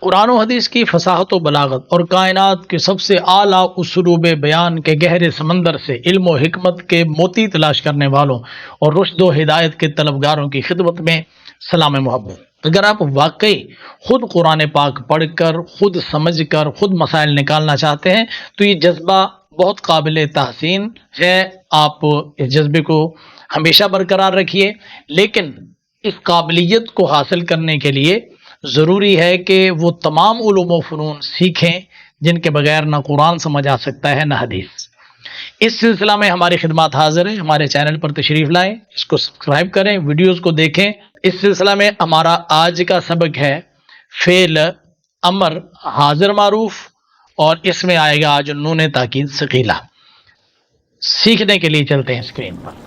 قرآن و حدیث کی فصاحت و بلاغت اور کائنات کے سب سے اعلیٰ اسلوب بیان کے گہرے سمندر سے علم و حکمت کے موتی تلاش کرنے والوں اور رشد و ہدایت کے طلبگاروں کی خدمت میں سلام محبت۔ اگر آپ واقعی خود قرآن پاک پڑھ کر، خود سمجھ کر، خود مسائل نکالنا چاہتے ہیں تو یہ جذبہ بہت قابل تحسین ہے۔ آپ اس جذبے کو ہمیشہ برقرار رکھیے، لیکن اس قابلیت کو حاصل کرنے کے لیے ضروری ہے کہ وہ تمام علوم و فنون سیکھیں جن کے بغیر نہ قرآن سمجھ آ سکتا ہے نہ حدیث۔ اس سلسلہ میں ہماری خدمات حاضر ہیں، ہمارے چینل پر تشریف لائیں، اس کو سبسکرائب کریں، ویڈیوز کو دیکھیں۔ اس سلسلہ میں ہمارا آج کا سبق ہے فعل امر حاضر معروف، اور اس میں آئے گا آج نون تاکید ثقیلہ۔ سیکھنے کے لیے چلتے ہیں اسکرین پر۔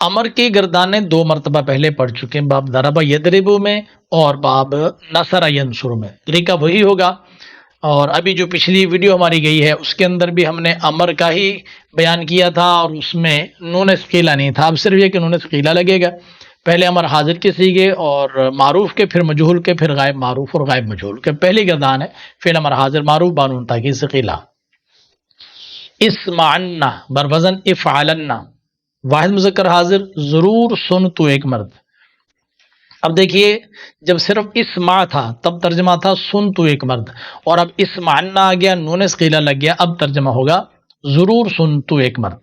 امر کی گردانیں دو مرتبہ پہلے پڑھ چکے ہیں، باب ضرب یضرب میں اور باب نصر ینصر میں۔ طریقہ وہی ہوگا، اور ابھی جو پچھلی ویڈیو ہماری گئی ہے اس کے اندر بھی ہم نے امر کا ہی بیان کیا تھا، اور اس میں نون ثقیلہ نہیں تھا۔ اب صرف یہ کہ نون ثقیلہ لگے گا۔ پہلے امر حاضر کے سیگے اور معروف کے، پھر مجہول کے، پھر غائب معروف اور غائب مجہول کے۔ پہلی گردان ہے فعل امر حاضر معروف بانون تاکید ثقیلہ۔ اسمعنا بروزن افعلنا، واحد مذکر حاضر، ضرور سن تو ایک مرد۔ اب دیکھیے، جب صرف اسمع تھا تب ترجمہ تھا سن تو ایک مرد، اور اب اسمعنا آ گیا، نون ثقیلہ لگ گیا، اب ترجمہ ہوگا ضرور سن تو ایک مرد۔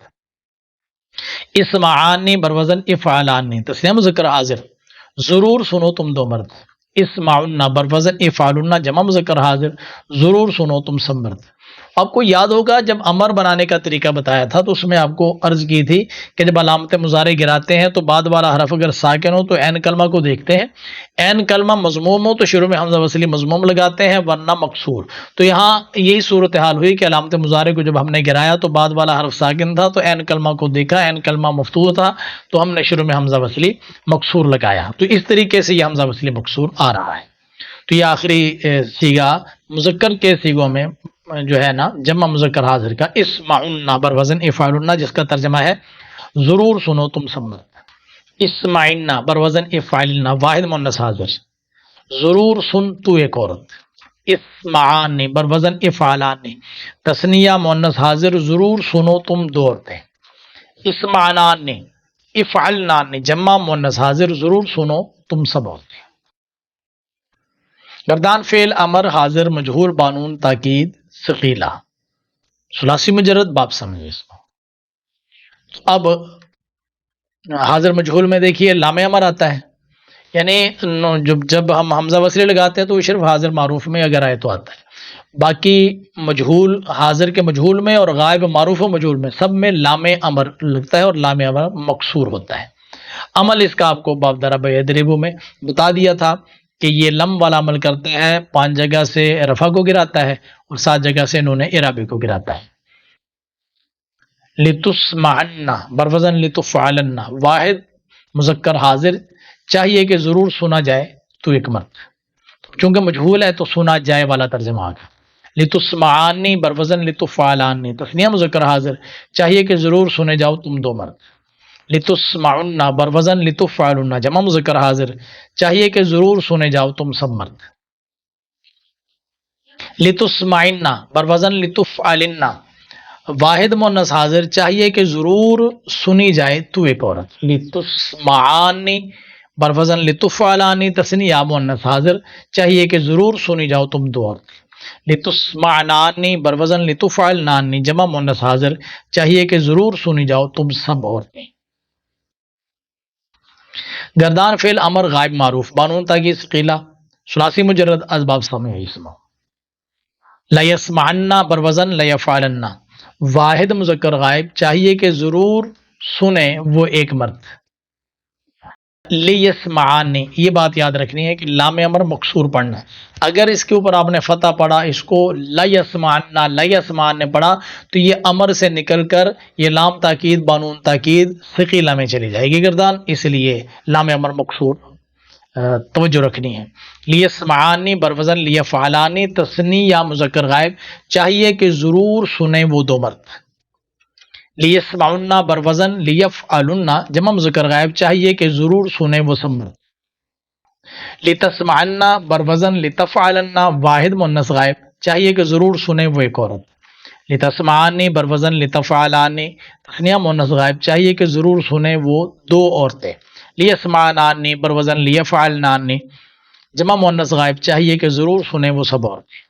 اسمعانی بروزن افعلانی، تسنیہ مذکر حاضر، ضرور سنو تم دو مرد۔ اسمعنا بروزن افعلنا، جمع مذکر حاضر، ضرور سنو تم سب مرد۔ آپ کو یاد ہوگا جب امر بنانے کا طریقہ بتایا تھا تو اس میں آپ کو عرض کی تھی کہ جب علامت مضارع گراتے ہیں تو بعد والا حرف اگر ساکن ہو تو عین کلمہ کو دیکھتے ہیں، عین کلمہ مضموم ہو تو شروع میں حمزہ وصلی مضموم لگاتے ہیں، ورنہ مکسور۔ تو یہاں یہی صورتحال ہوئی کہ علامت مضارع کو جب ہم نے گرایا تو بعد والا حرف ساکن تھا تو عین کلمہ کو دیکھا، عین کلمہ مفتوح تھا تو ہم نے شروع میں حمزہ وصلی مکسور لگایا۔ تو اس طریقے سے یہ حمزہ وصلی مکسور آ رہا ہے۔ تو یہ آخری صیغہ مذکر کے صیغوں میں جو ہے نا جمع مذکر حاضر کا اسمعنا بروزن افعلنا، جس کا ترجمہ ہے ضرور سنو تم سب مرد۔ اسمعنا بروزن افعلنا، واحد مؤنث حاضر، ضرور سن تو ایک عورت۔ اسمعانی بروزن افعلانی، تثنیہ مؤنث حاضر، ضرور سنو تم دو عورتیں۔ اسمعنانی افعلنانی، جمع مؤنث حاضر، ضرور سنو تم سب عورتیں۔ گردان فعل امر حاضر مجہول بانون تاکید ثقیلہ، ثلاثی مجرد، باب سمجھے اس کو۔ اب حاضر مجہول میں دیکھیے لام امر آتا ہے، یعنی جب ہم حمزہ وصلی لگاتے ہیں تو وہ صرف حاضر معروف میں اگر آئے تو آتا ہے، باقی مجہول حاضر کے مجہول میں اور غائب معروف و مجہول میں سب میں لام امر لگتا ہے، اور لام امر مکسور ہوتا ہے۔ عمل اس کا آپ کو باب ضرب یضرب میں بتا دیا تھا کہ یہ لم والا عمل کرتا ہے، 5 جگہ سے رفع کو گراتا ہے اور 7 جگہ سے نون اعرابی کو گراتا ہے۔ لتسمعنا بروزن لتفعلنا، واحد مذکر حاضر، چاہیے کہ ضرور سنا جائے تو ایک مرد، چونکہ مجہول ہے تو سنا جائے والا ترجمہ آگا۔ لتسمعانی بروزن لتفعلانی، تثنیہ مذکر حاضر، چاہیے کہ ضرور سنے جاؤ تم دو مرد۔ لتسمعنا بروزن لتفعلنا، جمع مذکر حاضر، چاہیے کہ ضرور سنے جاؤ تم سب مرد۔ لتسمعنا بروزن لتفعلنا، واحد مؤنث حاضر، چاہیے کہ ضرور سنی جائے تو ایک عورت۔ لتسمعانی بروزن لتفعلانی، تثنیہ مؤنث حاضر، چاہیے کہ ضرور سنی جاؤ تم دو عورت۔ لتسمعنانی بروزن لتفعلنانی، جمع مؤنث حاضر، چاہیے کہ ضرور سنی جاؤ تم سب عورتیں۔ گردان فعل امر غائب معروف بانون تاکید ثقیلہ، ثلاثی مجرد، اسباب سمع اسم۔ لیسمعنا بروزن لیفعلنا، واحد مذکر غائب، چاہیے کہ ضرور سنے وہ ایک مرد۔ لیسمعانی، یہ بات یاد رکھنی ہے کہ لام امر مکسور پڑھنا ہے۔ اگر اس کے اوپر آپ نے فتح پڑھا، اس کو لیسمعنا لیسمعن نے پڑھا تو یہ امر سے نکل کر یہ لام تاکید بانون تاکید ثقیلہ میں چلی جائے گی گردان، اس لیے لام امر مکسور توجہ رکھنی ہے۔ لیسمعانی بروزن لیفعلانی، تثنی یا مذکر غائب، چاہیے کہ ضرور سنیں وہ دو مرد۔ لیسمعن بروزن لیفعلن جمع مذکر غائب چاہیے کہ ضرور سنیں وہ سب مرد. لتسمعن بروزن لتفعلن واحد مؤنث غائب چاہیے کہ ضرور سنیں وہ ایک عورت. لتسمعانی بروزن لتفعلانی تثنیہ مؤنث غائب چاہیے کہ ضرور سنیں وہ دو عورتیں. لیسمعنانی بروزن لیفعلنانی جمع مؤنث غائب چاہیے کہ ضرور سنیں وہ سب عورتیں.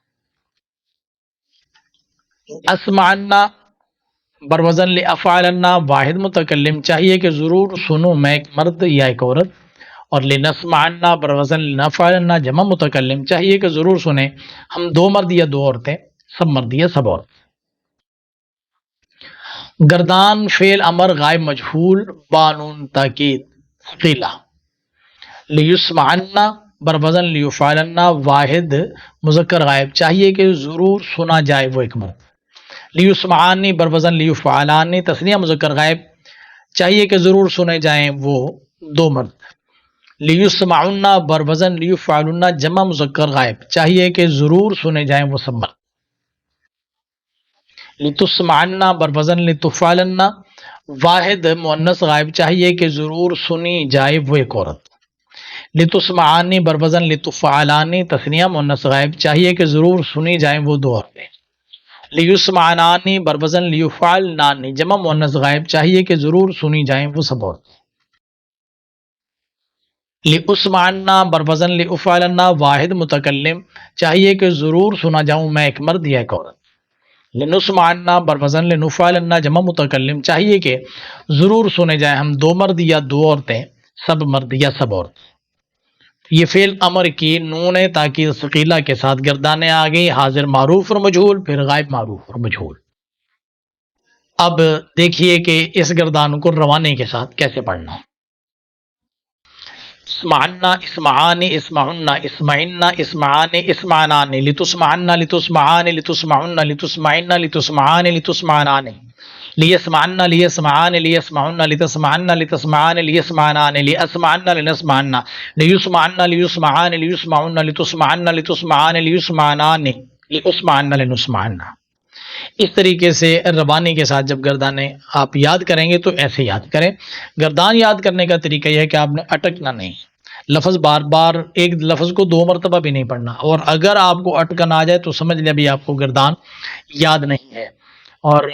اسمعنا بروزن لافعلنا واحد متکلم چاہیے کہ ضرور سنوں میں ایک مرد یا ایک عورت. اور لنسمعنا بروزن لنفعلنا جمع متکلم چاہیے کہ ضرور سنیں ہم دو مرد یا دو عورتیں، سب مرد یا سب عورت. گردان فعل امر غائب مجہول بانون تاکید ثقیلہ. لیسمعنا بروزن لیفعلنا واحد مذکر غائب چاہیے کہ ضرور سنا جائے وہ ایک مرد. لیسمعانی بروزن لیفعلانی تثنیہ مذکر غائب چاہیے کہ ضرور سنے جائیں وہ دو مرد. لیسمعن بروزن لیفعلن جمع مذکر غائب چاہیے کہ ضرور سنے جائیں وہ سب مرد. لتسمعن بروزن لتفعلن واحد مؤنث غائب چاہیے کہ ضرور سنی جائے وہ ایک عورت. لتسمعانی بروزن لتفعلانی تثنیہ مؤنث غائب چاہیے کہ ضرور سنی جائیں وہ دو عورتیں. لیسمعنانی بروزن لیفعلنانی جمع مؤنث غائب چاہیے کہ ضرور سنی جائیں وہ سب عورتیں. لاسمعنا بروزن لافعلنا واحد متکلم چاہیے کہ ضرور سنا جاؤں میں ایک مرد یا ایک عورت. لنسمعنا بروزن لنفعلنا جمع متکلم چاہیے کہ ضرور سنے جائیں ہم دو مرد یا دو عورتیں، سب مرد یا سب عورت. یہ فعل امر کی نون تاکید ثقیلہ کے ساتھ گردانیں آ گئی، حاضر معروف اور مجہول، پھر غائب معروف اور مجہول. اب دیکھیے کہ اس گردان کو روانے کے ساتھ کیسے پڑھنا ہے. اسمعنا اسمعانی اسمعن اسمعن اسمعانی اسمعنانی لتسمعن لتسمعانی لتسمعن لتسمعن لتسمعانی لتسمعنانی لیسمعن لیسمعان لیسمعن لتسمعن لتسمعان لیسمعنان لیسمعن لنسمعن لیسمعن لیسمعان لیسمعن لتسمعن لتسمعان لیسمعنان لیسمعن لنسمعن. اس طریقے سے ربانی کے ساتھ جب گردانیں آپ یاد کریں گے تو ایسے یاد کریں. گردان یاد کرنے کا طریقہ یہ ہے کہ آپ نے اٹکنا نہیں، لفظ بار بار ایک لفظ کو دو مرتبہ بھی نہیں پڑھنا، اور اگر آپ کو اٹکن آ جائے تو سمجھ لیں ابھی آپ کو گردان یاد نہیں ہے. اور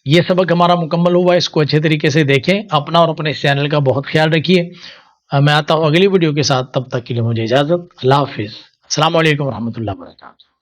یہ سبق ہمارا مکمل ہوا، اس کو اچھے طریقے سے دیکھیں، اپنا اور اپنے اس چینل کا بہت خیال رکھیے. میں آتا ہوں اگلی ویڈیو کے ساتھ، تب تک کے لیے مجھے اجازت. اللہ حافظ. السلام علیکم ورحمۃ اللہ وبرکاتہ.